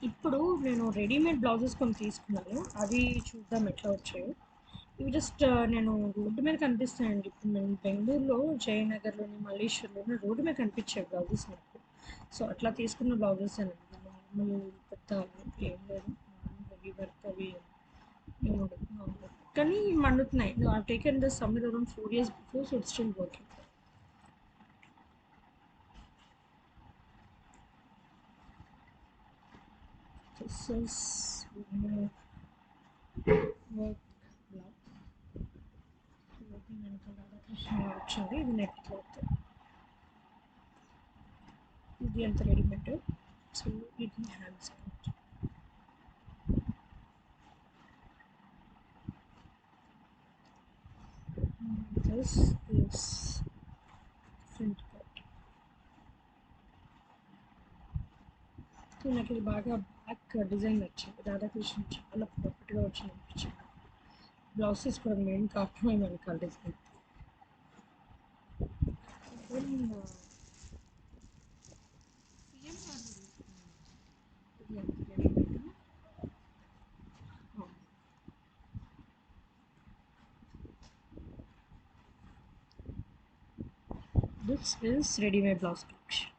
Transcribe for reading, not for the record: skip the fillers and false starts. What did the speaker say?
ఇప్పుడు నేను readymade blouses కొన్ని తీసుకున్నాను. అవి చూద్దాం ఎట్లా వచ్చాయో. ఇవి జస్ట్ నేను రోడ్డు మీద కనిపిస్తాయండి. ఇప్పుడు మేము బెంగుళూరులో జయనగర్‌లోని, మల్లేశ్వర్‌లోని రోడ్డు మీద కనిపించాయి బ్లౌజెస్ నాకు. సో, అట్లా తీసుకున్న బ్లౌజెసేనండి. నార్మల్ పెద్ద ఏం లేదు. హెవీ వర్క్ అవి ఏమి ఉండదు. నార్మల్. కానీ మండుతున్నాయి. I have taken this somewhere around 4 years before, so, it's still working. This is work blouse. వెనక రాధాకృష్ణ వచ్చింది. ఇది నెట్ క్లాత్. ఇది అంత రెడీమేడ్. సో ఇది hands cut. This is front cut. నాకు ఇది బాగా బ్యాక్ డిజైన్ నచ్చింది. రాధాకృష్ణ చాలా పర్ఫెక్ట్గా వచ్చింది అనిపించింది. బ్లౌజ్ తీసుకోవడం మెయిన్ కారణం వెనకాల డిజైన్. దెన్ సిఎం గారు తీసుకున్నాను. ఇది అంత readymade. This is ready-made blouse collection.